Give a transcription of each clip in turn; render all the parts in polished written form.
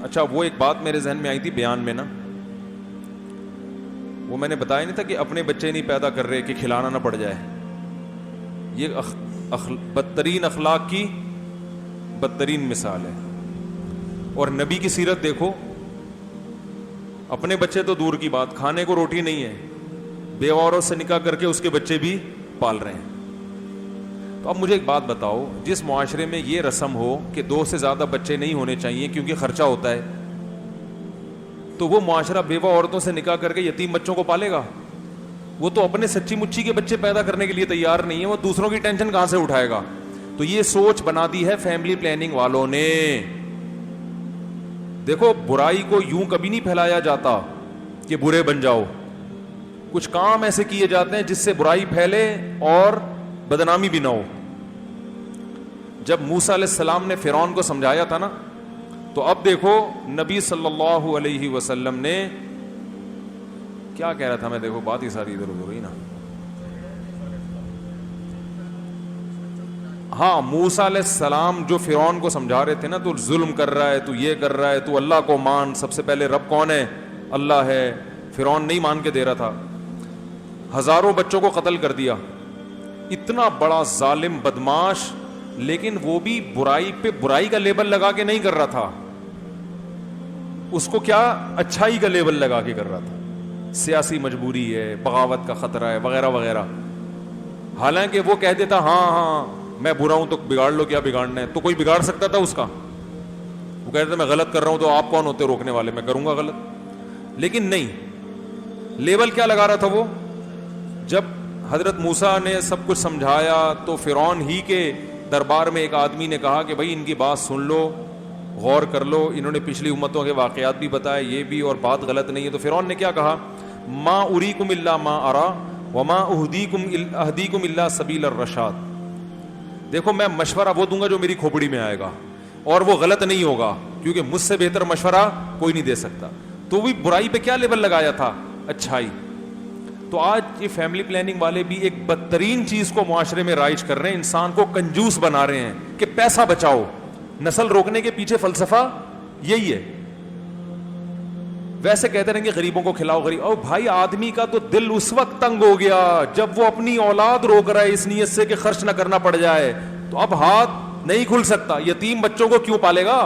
اچھا وہ ایک بات میرے ذہن میں آئی تھی بیان میں نا، وہ میں نے بتایا نہیں تھا کہ اپنے بچے نہیں پیدا کر رہے کہ کھلانا نہ پڑ جائے. یہ بدترین اخلاق کی بدترین مثال ہے. اور نبی کی سیرت دیکھو، اپنے بچے تو دور کی بات، کھانے کو روٹی نہیں ہے، بیوہ سے نکاح کر کے اس کے بچے بھی پال رہے ہیں. تو اب مجھے ایک بات بتاؤ، جس معاشرے میں یہ رسم ہو کہ 2 سے زیادہ بچے نہیں ہونے چاہیے کیونکہ خرچہ ہوتا ہے، تو وہ معاشرہ بیوہ عورتوں سے نکاح کر کے یتیم بچوں کو پالے گا؟ وہ تو اپنے سچی مچی کے بچے پیدا کرنے کے لیے تیار نہیں ہے، وہ دوسروں کی ٹینشن کہاں سے اٹھائے گا؟ تو یہ سوچ بنا دی ہے فیملی پلاننگ والوں نے. دیکھو برائی کو یوں کبھی نہیں پھیلایا جاتا کہ برے بن جاؤ، کچھ کام ایسے کیے جاتے ہیں جس سے برائی پھیلے اور بدنامی بھی نہ ہو. جب موسیٰ علیہ السلام نے فرعون کو سمجھایا تھا نا، تو اب دیکھو نبی صلی اللہ علیہ وسلم نے کیا کہہ رہا تھا میں، دیکھو بات ہی ساری ادھر ادھر ہوئی نا. ہاں موسیٰ علیہ السلام جو فرعون کو سمجھا رہے تھے نا، تو ظلم کر رہا ہے، تو یہ کر رہا ہے، تو اللہ کو مان، سب سے پہلے رب کون ہے؟ اللہ ہے. فرعون نہیں مان کے دے رہا تھا، ہزاروں بچوں کو قتل کر دیا، اتنا بڑا ظالم بدماش، لیکن وہ بھی برائی پہ برائی کا لیبل لگا کے نہیں کر رہا تھا، اس کو کیا اچھائی کا لیبل لگا کے کر رہا تھا. سیاسی مجبوری ہے، بغاوت کا خطرہ ہے، وغیرہ وغیرہ. حالانکہ وہ کہہ دیتا ہاں ہاں میں برا ہوں تو بگاڑ لو، کیا بگاڑنا ہے؟ تو کوئی بگاڑ سکتا تھا اس کا؟ وہ کہہ دیتا میں غلط کر رہا ہوں، تو آپ کون ہوتے روکنے والے؟ میں کروں گا غلط. لیکن نہیں، لیبل کیا لگا رہا تھا وہ؟ جب حضرت موسیٰ نے سب کچھ سمجھایا تو فرعون ہی کے دربار میں ایک آدمی نے کہا کہ بھائی ان کی بات سن لو، غور کر لو، انہوں نے پچھلی امتوں کے واقعات بھی بتائے، یہ بھی، اور بات غلط نہیں ہے. تو فرعون نے کیا کہا؟ ما اریکم الا ما ارا وما اہدیکم الا سبیل الرشاد. دیکھو میں مشورہ وہ دوں گا جو میری کھوپڑی میں آئے گا، اور وہ غلط نہیں ہوگا، کیونکہ مجھ سے بہتر مشورہ کوئی نہیں دے سکتا. تو بھی برائی پہ کیا لیبل لگایا تھا؟ اچھائی. تو آج یہ فیملی پلاننگ والے بھی ایک بدترین چیز کو معاشرے میں رائج کر رہے ہیں، انسان کو کنجوس بنا رہے ہیں کہ پیسہ بچاؤ. نسل روکنے کے پیچھے فلسفہ یہی ہے. ویسے کہتے رہیں گے غریبوں کو کھلاؤ، غریب، او بھائی آدمی کا تو دل اس وقت تنگ ہو گیا جب وہ اپنی اولاد روک رہا ہے اس نیت سے کہ خرچ نہ کرنا پڑ جائے، تو اب ہاتھ نہیں کھل سکتا. یتیم بچوں کو کیوں پالے گا؟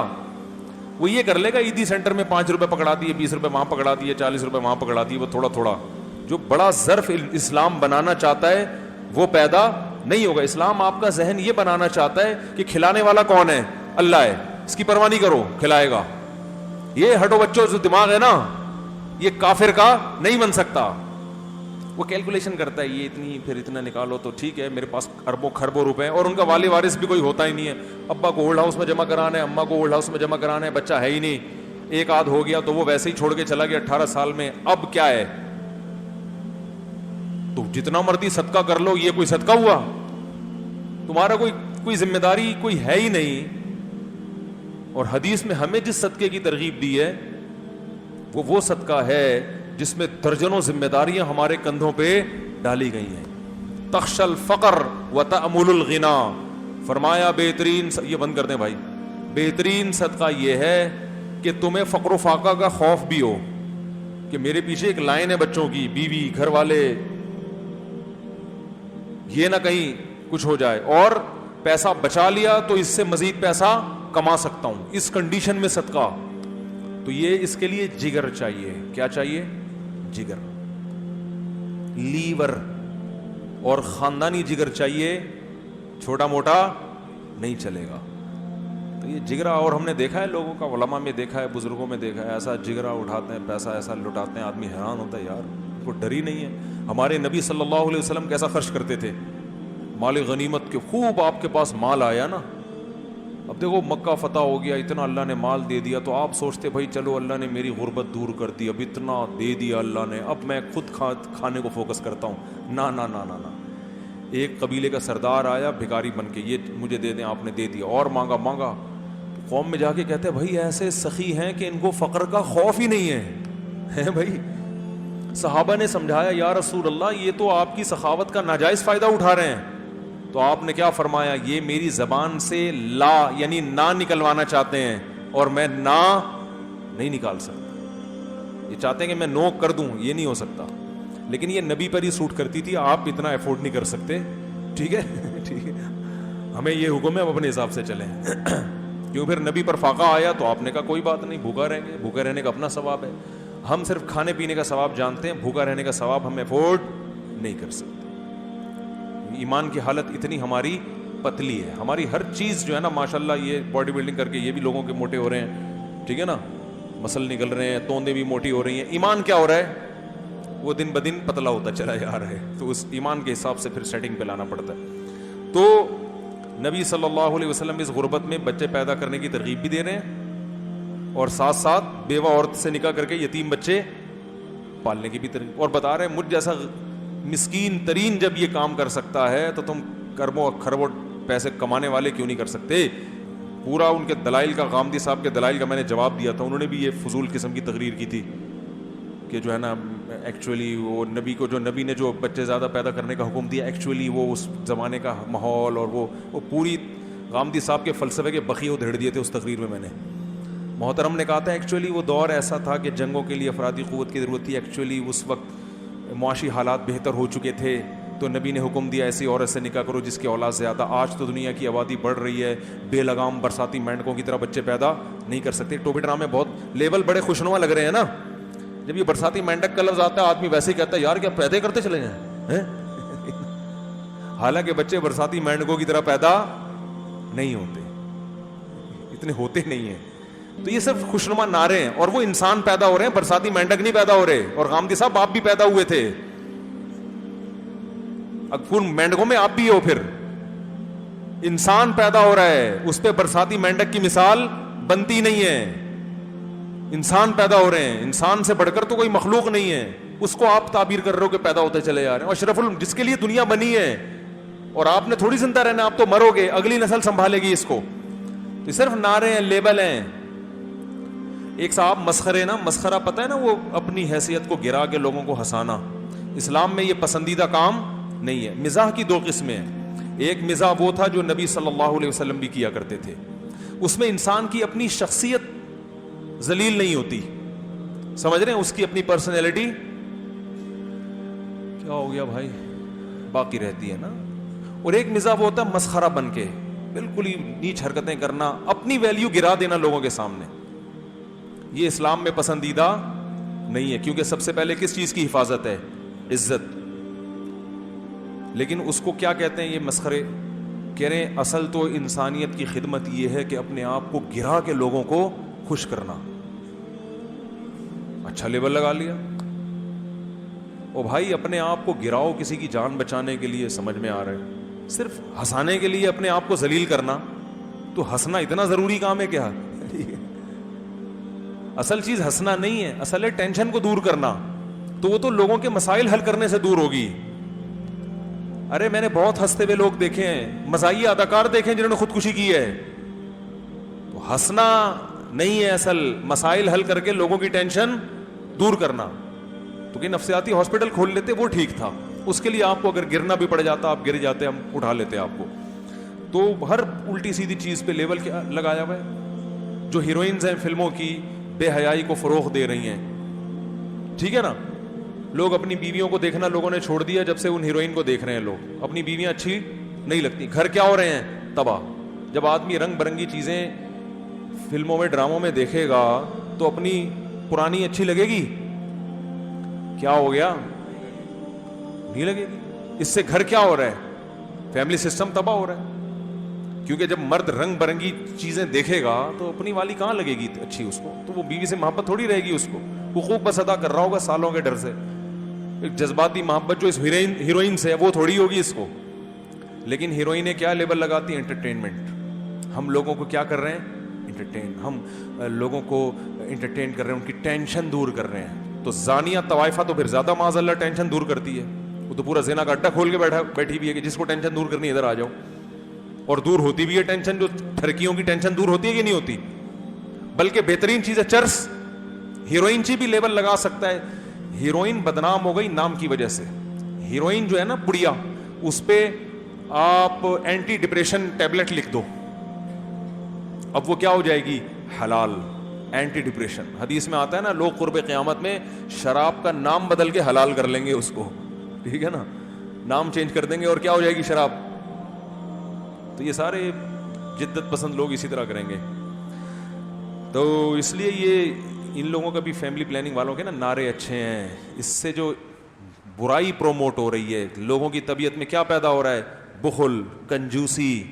وہ یہ کر لے گا عیدی سینٹر میں 5 روپے پکڑا دیے، 20 روپے وہاں پکڑا دیے، 40 روپے وہاں پکڑا دیے، وہ تھوڑا تھوڑا. جو بڑا ظرف اسلام بنانا چاہتا ہے وہ پیدا نہیں ہوگا. اسلام آپ کا ذہن یہ بنانا چاہتا ہے کہ کھلانے والا کون ہے؟ اللہ ہے، اس کی پرواہ نہیں کرو، کھلائے گا. یہ ہٹو بچوں جو دماغ ہے نا، یہ کافر کا نہیں بن سکتا. وہ کیلکولیشن کرتا ہے یہ اتنی پھر اتنا نکالو تو ٹھیک ہے، میرے پاس اربوں خربوں روپے ہیں، اور ان کا والی وارث بھی کوئی ہوتا ہی نہیں ہے. ابا کو اولڈ ہاؤس میں جمع کرانا ہے، اماں کو اولڈ ہاؤس میں جمع کرانا ہے، بچہ ہے ہی نہیں، ایک آدھ ہو گیا تو وہ ویسے ہی چھوڑ کے چلا گیا 18 سال میں. اب کیا ہے؟ تو جتنا مرضی صدقہ کر لو، یہ کوئی صدقہ ہوا؟ تمہارا کوئی ذمہ داری کوئی ہے ہی نہیں. اور حدیث میں ہمیں جس صدقے کی ترغیب دی ہے وہ صدقہ ہے جس میں درجنوں ذمہ داریاں ہمارے کندھوں پہ ڈالی گئی ہیں. تخشى الفقر وتأمل الغنى، فرمایا بہترین، یہ بند کر دیں بھائی، بہترین صدقہ یہ ہے کہ تمہیں فقر و فاقہ کا خوف بھی ہو کہ میرے پیچھے ایک لائن ہے بچوں کی، بیوی، گھر والے، یہ نہ کہیں کچھ ہو جائے، اور پیسہ بچا لیا تو اس سے مزید پیسہ کما سکتا ہوں، اس کنڈیشن میں صدقہ. تو یہ اس کے لیے جگر چاہیے. کیا چاہیے؟ جگر، لیور اور خاندانی جگر چاہیے، چھوٹا موٹا نہیں چلے گا. تو یہ جگرا، اور ہم نے دیکھا ہے لوگوں کا، علماء میں دیکھا ہے، بزرگوں میں دیکھا ہے، ایسا جگرا اٹھاتے ہیں، پیسہ ایسا لٹاتے ہیں، آدمی حیران ہوتا ہے، یار کو ڈر ہی نہیں ہے. ہمارے نبی صلی اللہ علیہ وسلم کیسا خرچ کرتے تھے؟ مال غنیمت کے خوب آپ کے پاس مال آیا نا، اب دیکھو مکہ فتح ہو گیا، اتنا اللہ نے مال دے دیا، تو آپ سوچتے بھائی چلو اللہ نے میری غربت دور کر دی، اب اتنا دے دیا اللہ نے، اب میں خود کھانے کو فوکس کرتا ہوں. نا نا نا نا نا. ایک قبیلے کا سردار آیا بھکاری بن کے، یہ مجھے دے دیں، آپ نے دے دیا، اور مانگا مانگا. قوم میں جا کے کہتے ہیں بھائی ایسے سخی ہیں کہ ان کو فقر کا خوف ہی نہیں ہے بھائی. صحابہ نے سمجھایا یا رسول اللہ یہ تو آپ کی سخاوت کا ناجائز فائدہ اٹھا رہے ہیں. تو آپ نے کیا فرمایا؟ یہ میری زبان سے لا یعنی نہ نکلوانا چاہتے ہیں، اور میں نہ نہیں نکال سکتے. یہ چاہتے ہیں کہ میں نو کر دوں, یہ نہیں ہو سکتا. لیکن یہ نبی پر ہی سوٹ کرتی تھی, آپ اتنا افورڈ نہیں کر سکتے. ٹھیک ہے ٹھیک ہے, ہمیں یہ حکم ہے ہم اپنے حساب سے چلیں. کیوں پھر نبی پر فاقہ آیا تو آپ نے کہا کوئی بات نہیں, بھوکا رہیں گے, بھوکا رہنے کا اپنا ثواب ہے. ہم صرف کھانے پینے کا ثواب جانتے ہیں, بھوکا رہنے کا ثواب ہم افورڈ نہیں کر سکتے. ایمان کی حالت اتنی ہماری پتلی ہے, ہماری ہر چیز جو ہے نا ماشاءاللہ, یہ باڈی بلڈنگ کر کے یہ بھی لوگوں کے موٹے ہو رہے ہیں, ٹھیک ہے نا, مسل نکل رہے ہیں, توندے بھی موٹی ہو رہی ہیں. ایمان کیا ہو رہا ہے, وہ دن بدن پتلا ہوتا چلا جا رہا ہے. تو اس ایمان کے حساب سے پھر سیٹنگ پہ لانا پڑتا ہے. تو نبی صلی اللہ علیہ وسلم اس غربت میں بچے پیدا کرنے کی ترغیب بھی دے رہے ہیں, اور ساتھ ساتھ بیوہ عورت سے نکاح کر کے یتیم بچے پالنے کی بھی ترغیب, اور بتا رہے ہیں مجھ جیسا مسکین ترین جب یہ کام کر سکتا ہے تو تم کربوں خربوں پیسے کمانے والے کیوں نہیں کر سکتے. پورا ان کے دلائل کا, غامدی صاحب کے دلائل کا میں نے جواب دیا تھا. انہوں نے بھی یہ فضول قسم کی تقریر کی تھی کہ جو ہے نا ایکچولی وہ نبی کو, جو نبی نے جو بچے زیادہ پیدا کرنے کا حکم دیا, ایکچولی وہ اس زمانے کا ماحول اور وہ پوری غامدی صاحب کے فلسفے کے بخیے ادھیڑ دیے تھے اس تقریر میں. میں نے محترم نے کہا تھا ایکچولی وہ دور ایسا تھا کہ جنگوں کے لیے افرادی قوت کی ضرورت تھی, ایکچولی اس وقت معاشی حالات بہتر ہو چکے تھے, تو نبی نے حکم دیا ایسی عورت سے نکاح کرو جس کی اولاد زیادہ. آج تو دنیا کی آبادی بڑھ رہی ہے, بے لگام برساتی مینڈکوں کی طرح بچے پیدا نہیں کر سکتے. ٹوپی ڈرامے بہت لیبل بڑے خوشنما لگ رہے ہیں نا, جب یہ برساتی مینڈک کا لفظ آتا ہے آدمی ویسے ہی کہتا ہے یار کیا پیدا کرتے چلے جائیں, حالانکہ بچے برساتی مینڈکوں کی طرح پیدا نہیں ہوتے, اتنے ہوتے نہیں ہیں. تو یہ صرف خوشنما نعرے ہیں, اور وہ انسان پیدا ہو رہے ہیں, برساتی مینڈک نہیں پیدا ہو رہے. اور غامدی صاحب آپ بھی پیدا ہوئے تھے, اکفور مینڈکوں میں آپ بھی ہو. پھر انسان پیدا ہو رہا ہے, اس پہ برساتی مینڈک کی مثال بنتی نہیں ہے. انسان پیدا ہو رہے ہیں, انسان سے بڑھ کر تو کوئی مخلوق نہیں ہے, اس کو آپ تعبیر کر رہے ہو کہ پیدا ہوتے چلے جا رہے ہیں. اور اشرف جس کے لیے دنیا بنی ہے, اور آپ نے تھوڑی زندہ رہنا, آپ تو مرو گے, اگلی نسل سنبھالے گی اس کو. تو صرف نعرے ہیں, لیبل ہیں. ایک صاحب مسخرے نا, مسخرہ پتہ ہے نا, وہ اپنی حیثیت کو گرا کے لوگوں کو ہنسانا, اسلام میں یہ پسندیدہ کام نہیں ہے. مزاح کی دو قسمیں ہیں. ایک مزاح وہ تھا جو نبی صلی اللہ علیہ وسلم بھی کیا کرتے تھے, اس میں انسان کی اپنی شخصیت ذلیل نہیں ہوتی, سمجھ رہے ہیں, اس کی اپنی پرسنالٹی کیا ہو گیا بھائی باقی رہتی ہے نا. اور ایک مزاح وہ ہوتا ہے مسخرہ بن کے بالکل ہی نیچ حرکتیں کرنا, اپنی ویلیو گرا دینا لوگوں کے سامنے. یہ اسلام میں پسندیدہ نہیں ہے, کیونکہ سب سے پہلے کس چیز کی حفاظت ہے, عزت. لیکن اس کو کیا کہتے ہیں یہ مسخرے, کہہ رہے ہیں اصل تو انسانیت کی خدمت یہ ہے کہ اپنے آپ کو گرا کے لوگوں کو خوش کرنا. اچھا لیبل لگا لیا. او بھائی اپنے آپ کو گراؤ کسی کی جان بچانے کے لیے, سمجھ میں آ رہا ہے, صرف ہنسانے کے لیے اپنے آپ کو ذلیل کرنا, تو ہنسنا اتنا ضروری کام ہے کیا؟ اصل چیز ہنسنا نہیں ہے, اصل ہے ٹینشن کو دور کرنا. تو وہ تو لوگوں کے مسائل حل کرنے سے دور ہوگی. ارے میں نے بہت ہنستے ہوئے لوگ دیکھے ہیں, مزاحیہ اداکار دیکھے ہیں جنہوں نے خودکشی کی ہے. تو ہنسنا نہیں ہے اصل, مسائل حل کر کے لوگوں کی ٹینشن دور کرنا. تو کہ نفسیاتی ہاسپٹل کھول لیتے وہ ٹھیک تھا, اس کے لیے آپ کو اگر گرنا بھی پڑ جاتا آپ گر جاتے, ہم اٹھا لیتے آپ کو. تو ہر الٹی سیدھی چیز پہ لیبل کیا لگایا ہوا ہے. جو ہیروئنز ہیں فلموں کی, بے حیائی کو فروغ دے رہی ہیں, ٹھیک ہے نا. لوگ اپنی بیویوں کو دیکھنا لوگوں نے چھوڑ دیا جب سے ان ہیروئن کو دیکھ رہے ہیں. لوگ اپنی بیویاں اچھی نہیں لگتی, گھر کیا ہو رہے ہیں تباہ. جب آدمی رنگ برنگی چیزیں فلموں میں ڈراموں میں دیکھے گا تو اپنی پرانی اچھی لگے گی؟ کیا ہو گیا, نہیں لگے گی. اس سے گھر کیا ہو رہا ہے, فیملی سسٹم تباہ ہو رہا ہے. کیونکہ جب مرد رنگ برنگی چیزیں دیکھے گا تو اپنی والی کہاں لگے گی اچھی اس کو, تو وہ بیوی سے محبت تھوڑی رہے گی. اس کو حقوق بس ادا کر رہا ہوگا سالوں کے ڈر سے. ایک جذباتی محبت جو اس ہیروئن سے ہے وہ تھوڑی ہوگی اس کو. لیکن ہیروئنیں کیا لیبل لگاتی ہیں, انٹرٹینمنٹ. ہم لوگوں کو کیا کر رہے ہیں, انٹرٹین. ہم لوگوں کو انٹرٹین کر رہے ہیں, ان کی ٹینشن دور کر رہے ہیں. تو زانیہ طوائفہ تو پھر زیادہ معاذ اللہ ٹینشن دور کرتی ہے. وہ تو پورا زنا کا اڈا کھول کے بیٹھی بھی ہے کہ جس کو ٹینشن دور کرنی ادھر آ جاؤ. اور دور ہوتی بھی ہے ٹینشن, جو ٹھرکیوں کی ٹینشن دور ہوتی ہے کہ نہیں ہوتی. بلکہ بہترین چیز ہے چرس. ہیروئن چی بھی لیبل لگا سکتا ہے. ہیروئن بدنام ہو گئی نام کی وجہ سے. ہیروئن جو ہے نا پڑیا, اس پہ آپ اینٹی ڈپریشن ٹیبلٹ لکھ دو, اب وہ کیا ہو جائے گی, حلال. Anti depression. حدیث میں آتا ہے نا, لوگ قرب قیامت میں شراب کا نام بدل کے حلال کر لیں گے اس کو, ٹھیک ہے نا, نام چینج کر دیں گے اور کیا ہو جائے گی, شراب. تو یہ سارے جدت پسند لوگ اسی طرح کریں گے. تو اس لیے یہ ان لوگوں کا بھی, فیملی پلاننگ والوں کے نا نعرے اچھے ہیں, اس سے جو برائی پروموٹ ہو رہی ہے, لوگوں کی طبیعت میں کیا پیدا ہو رہا ہے, بخل, کنجوسی,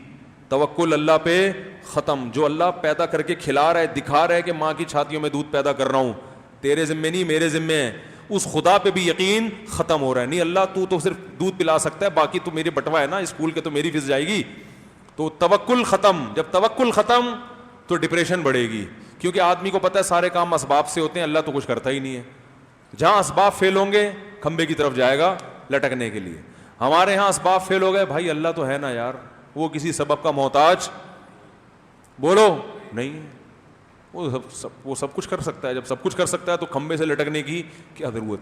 توکل اللہ پہ ختم. جو اللہ پیدا کر کے کھلا رہا ہے, دکھا رہا ہے کہ ماں کی چھاتیوں میں دودھ پیدا کر رہا ہوں, تیرے ذمے نہیں میرے ذمے ہے, اس خدا پہ بھی یقین ختم ہو رہا ہے. نہیں اللہ تو صرف دودھ پلا سکتا ہے, باقی تو میرے بٹوا ہے نا اسکول کے, تو میری فیس جائے گی. تو توکل ختم. جب توکل ختم تو ڈپریشن بڑھے گی, کیونکہ آدمی کو پتہ ہے سارے کام اسباب سے ہوتے ہیں, اللہ تو کچھ کرتا ہی نہیں ہے. جہاں اسباب فیل ہوں گے کھمبے کی طرف جائے گا لٹکنے کے لیے. ہمارے ہاں اسباب فیل ہو گئے, بھائی اللہ تو ہے نا یار, وہ کسی سبب کا محتاج بولو نہیں, وہ سب کچھ کر سکتا ہے. جب سب کچھ کر سکتا ہے تو کھمبے سے لٹکنے کی کیا ضرورت ہے.